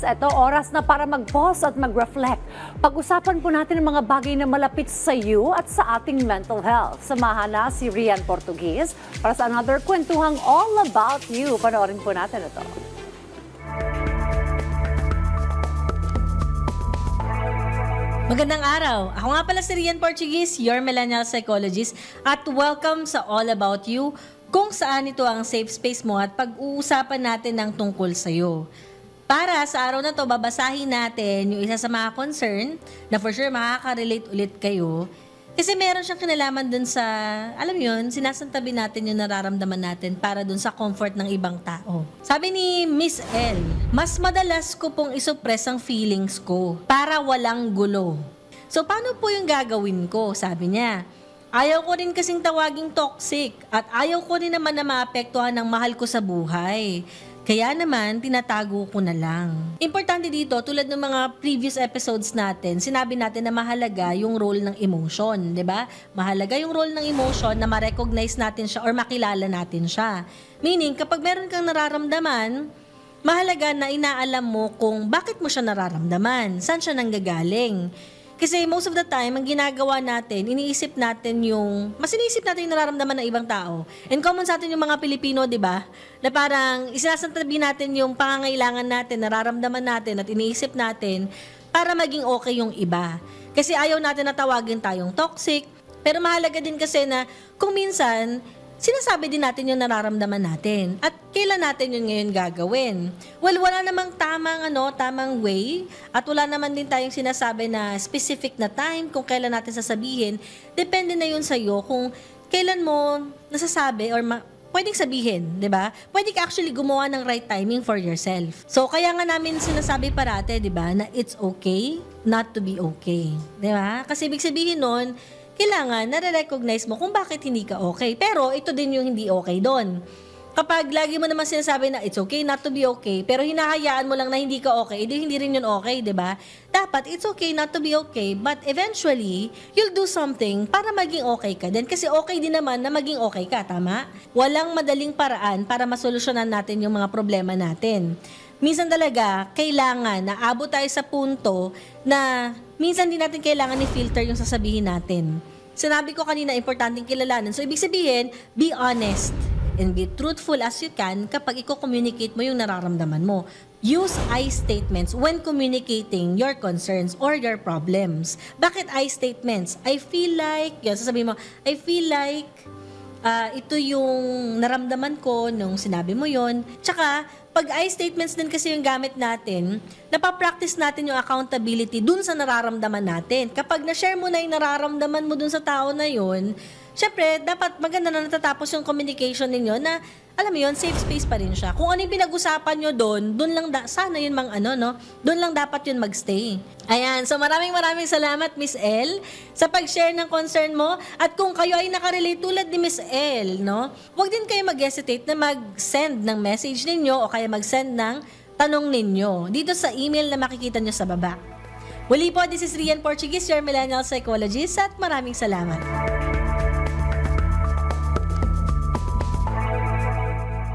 Ito, oras na para mag-pause at mag-reflect. Pag-usapan po natin ang mga bagay na malapit sa iyo at sa ating mental health. Samahan na si Rian Portugues para sa another kwentuhang All About You. Panoorin po natin ito. Magandang araw! Ako nga pala si Rian Portugues, your millennial psychologist, at welcome sa All About You, kung saan ito ang safe space mo at pag-uusapan natin ng tungkol sa'yo. Para sa araw na to, babasahin natin yung isa sa mga concern na for sure makaka-relate ulit kayo. Kasi meron siyang kinalaman dun sa, alam yun, sinasantabi natin yung nararamdaman natin para dun sa comfort ng ibang tao. Sabi ni Miss L, mas madalas ko pong isuppress ang feelings ko para walang gulo. So, paano po yung gagawin ko? Sabi niya, ayaw ko rin kasing tawaging toxic at ayaw ko rin naman na maapektuhan ng mahal ko sa buhay. Kaya naman, tinatago ko na lang. Importante dito, tulad ng mga previous episodes natin, sinabi natin na mahalaga yung role ng emotion, di ba? Mahalaga yung role ng emotion na ma-recognize natin siya or makilala natin siya. Meaning, kapag meron kang nararamdaman, mahalaga na inaalam mo kung bakit mo siya nararamdaman, saan siya nanggagaling. Kasi most of the time, ang ginagawa natin, iniisip natin yung nararamdaman ng ibang tao. And common sa atin yung mga Pilipino, di ba? Na parang isinasantabi natin yung pangangailangan natin, nararamdaman natin at iniisip natin para maging okay yung iba. Kasi ayaw natin na tawagin tayong toxic, pero mahalaga din kasi na kung minsan, sinasabi din natin yung nararamdaman natin at kailan natin yun ngayon gagawin. Well, wala namang tamang way at wala naman din tayong sinasabi na specific na time kung kailan natin sasabihin. Depende na yun sa'yo kung kailan mo nasasabi or pwedeng sabihin, di ba? Pwede ka actually gumawa ng right timing for yourself. So, kaya nga namin sinasabi parate, di ba, na it's okay not to be okay. Di ba? Kasi ibig sabihin nun, kailangan nare-recognize mo kung bakit hindi ka okay. Pero ito din yung hindi okay doon. Kapag lagi mo naman sinasabi na it's okay not to be okay, pero hinahayaan mo lang na hindi ka okay, hindi rin yun okay, di ba? Dapat it's okay not to be okay, but eventually, you'll do something para maging okay ka din. Kasi okay din naman na maging okay ka, tama? Walang madaling paraan para masolusyonan natin yung mga problema natin. Minsan talaga, kailangan na abot tayo sa punto na minsan din natin kailangan i-filter yung sasabihin natin. Sinabi ko kanina, importanteng kilalanin. So, ibig sabihin, be honest and be truthful as you can kapag i-communicate mo yung nararamdaman mo. Use I statements when communicating your concerns or your problems. Bakit I statements? I feel like, yun, sasabihin mo, I feel like, ito yung naramdaman ko nung sinabi mo yon. Tsaka, pag I statements din kasi yung gamit natin, napapractice natin yung accountability dun sa nararamdaman natin. Kapag na-share mo na yung nararamdaman mo dun sa tao na yun, syempre, dapat maganda na natatapos yung communication ninyo na, alam mo yun, safe space pa rin siya. Kung ano yung pinag-usapan nyo doon lang sana yun doon lang dapat yun magstay. Ayan, so maraming salamat, Miss L, sa pag-share ng concern mo. At kung kayo ay nakarelate tulad ni Miss L, no, huwag din kayo mag-hesitate na mag-send ng message ninyo o kaya mag-send ng tanong ninyo dito sa email na makikita nyo sa baba. Muli po, this is Rian Portugues, your millennial psychologist, at maraming salamat.